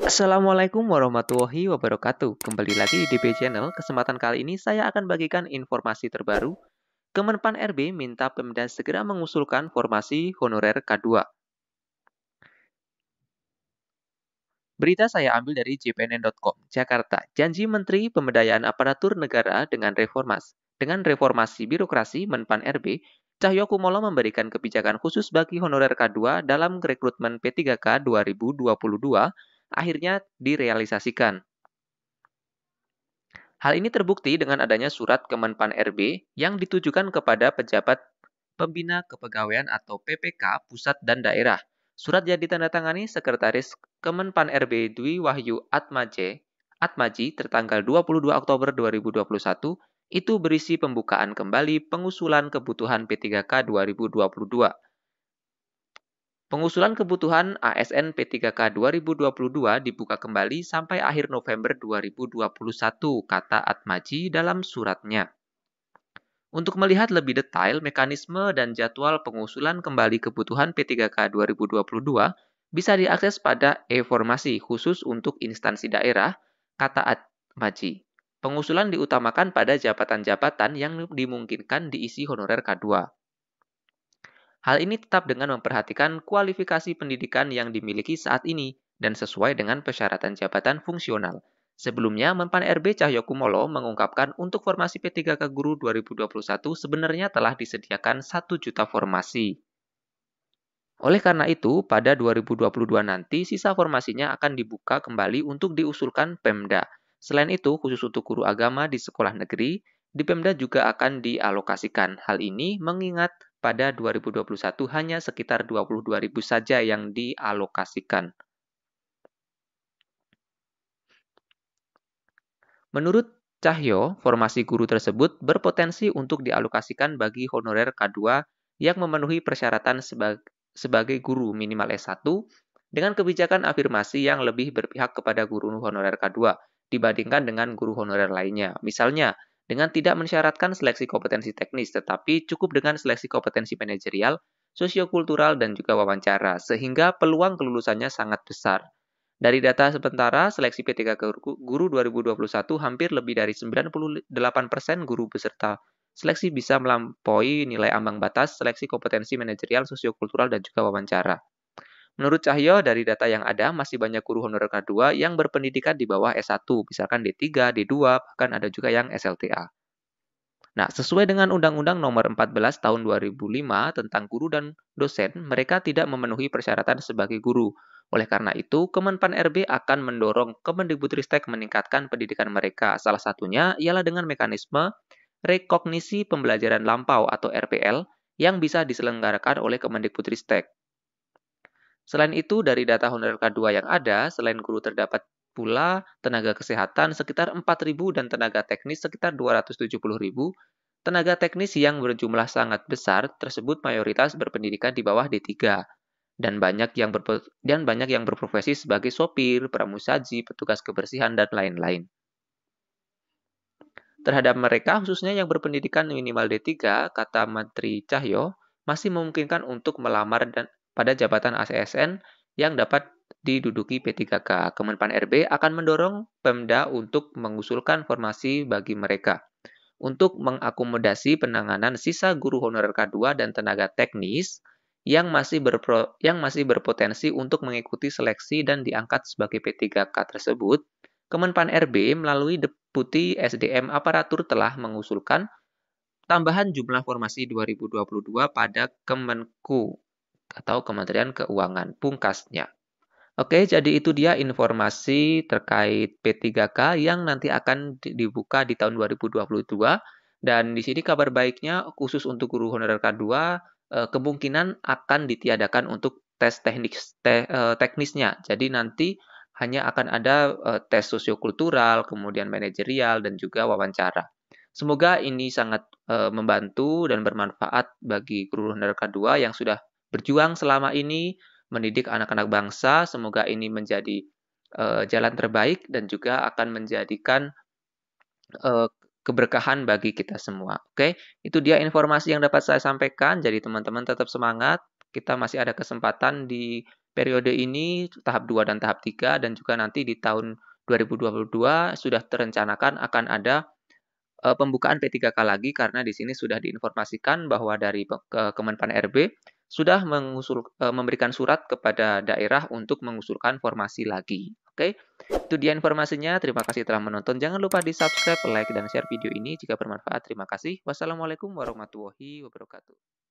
Assalamualaikum warahmatullahi wabarakatuh. Kembali lagi di DP Channel. Kesempatan kali ini saya akan bagikan informasi terbaru. Kemenpan RB minta Pemda segera mengusulkan formasi honorer K2. Berita saya ambil dari jpnn.com, Jakarta. Janji Menteri Pemberdayaan Aparatur Negara dengan reformasi birokrasi Menpan RB, Cahyokumolo memberikan kebijakan khusus bagi honorer K2 dalam rekrutmen P3K 2022 akhirnya direalisasikan. Hal ini terbukti dengan adanya surat Kemenpan RB yang ditujukan kepada pejabat pembina kepegawaian atau PPK pusat dan daerah. Surat yang ditandatangani Sekretaris Kemenpan RB Dwi Wahyu Atmaji tertanggal 22 Oktober 2021 itu berisi pembukaan kembali pengusulan kebutuhan P3K 2022. Pengusulan kebutuhan ASN P3K 2022 dibuka kembali sampai akhir November 2021, kata Atmaji dalam suratnya. Untuk melihat lebih detail mekanisme dan jadwal pengusulan kembali kebutuhan P3K 2022, bisa diakses pada e-formasi khusus untuk instansi daerah, kata Atmaji. Pengusulan diutamakan pada jabatan-jabatan yang dimungkinkan diisi honorer K2. Hal ini tetap dengan memperhatikan kualifikasi pendidikan yang dimiliki saat ini dan sesuai dengan persyaratan jabatan fungsional. Sebelumnya, Menpan RB Cahyokumolo mengungkapkan untuk formasi P3K Guru 2021 sebenarnya telah disediakan 1 juta formasi. Oleh karena itu, pada 2022 nanti sisa formasinya akan dibuka kembali untuk diusulkan Pemda. Selain itu, khusus untuk guru agama di sekolah negeri, di Pemda juga akan dialokasikan. Hal ini mengingat pada 2021 hanya sekitar 22.000 saja yang dialokasikan. Menurut Cahyo, formasi guru tersebut berpotensi untuk dialokasikan bagi honorer K2 yang memenuhi persyaratan sebagai guru minimal S1 dengan kebijakan afirmasi yang lebih berpihak kepada guru honorer K2 dibandingkan dengan guru honorer lainnya. Misalnya, dengan tidak mensyaratkan seleksi kompetensi teknis, tetapi cukup dengan seleksi kompetensi manajerial, sosiokultural, dan juga wawancara, sehingga peluang kelulusannya sangat besar. Dari data sementara, seleksi P3K Guru 2021 hampir lebih dari 98% guru peserta seleksi bisa melampaui nilai ambang batas seleksi kompetensi manajerial, sosiokultural, dan juga wawancara. Menurut Cahyo, dari data yang ada, masih banyak guru honorer K2 yang berpendidikan di bawah S1, misalkan D3, D2, bahkan ada juga yang SLTA. Nah, sesuai dengan Undang-Undang Nomor 14 Tahun 2005 tentang guru dan dosen, mereka tidak memenuhi persyaratan sebagai guru. Oleh karena itu, Kemenpan RB akan mendorong Kemendikbudristek meningkatkan pendidikan mereka. Salah satunya ialah dengan mekanisme rekognisi pembelajaran lampau atau RPL yang bisa diselenggarakan oleh Kemendikbudristek. Selain itu, dari data honorer K2 yang ada, selain guru terdapat pula tenaga kesehatan sekitar 4.000 dan tenaga teknis sekitar 270.000. Tenaga teknis yang berjumlah sangat besar tersebut mayoritas berpendidikan di bawah D3 dan banyak yang berprofesi sebagai sopir, pramusaji, petugas kebersihan, dan lain-lain. Terhadap mereka, khususnya yang berpendidikan minimal D3, kata Menteri Cahyo, masih memungkinkan untuk melamar pada jabatan ASN yang dapat diduduki P3K. Kemenpan RB akan mendorong Pemda untuk mengusulkan formasi bagi mereka. Untuk mengakomodasi penanganan sisa guru honorer K2 dan tenaga teknis yang masih berpotensi untuk mengikuti seleksi dan diangkat sebagai P3K tersebut, Kemenpan RB melalui Deputi SDM Aparatur telah mengusulkan tambahan jumlah formasi 2022 pada Kemenku atau Kementerian Keuangan pungkasnya. Oke, jadi itu dia informasi terkait P3K yang nanti akan dibuka di tahun 2022. Dan di sini kabar baiknya khusus untuk guru honorer K2 kemungkinan akan ditiadakan untuk tes teknisnya. Jadi nanti hanya akan ada tes sosiokultural, kemudian manajerial, dan juga wawancara. Semoga ini sangat membantu dan bermanfaat bagi guru honorer K2 yang sudah berjuang selama ini mendidik anak-anak bangsa. Semoga ini menjadi jalan terbaik dan juga akan menjadikan keberkahan bagi kita semua. Oke, itu dia informasi yang dapat saya sampaikan. Jadi teman-teman tetap semangat. Kita masih ada kesempatan di periode ini tahap 2 dan tahap 3 dan juga nanti di tahun 2022 sudah terencanakan akan ada pembukaan P3K lagi karena di sini sudah diinformasikan bahwa dari Kemenpan RB sudah memberikan surat kepada daerah untuk mengusulkan formasi lagi. Oke, itu dia informasinya. Terima kasih telah menonton. Jangan lupa di-subscribe, like, dan share video ini jika bermanfaat. Terima kasih. Wassalamualaikum warahmatullahi wabarakatuh.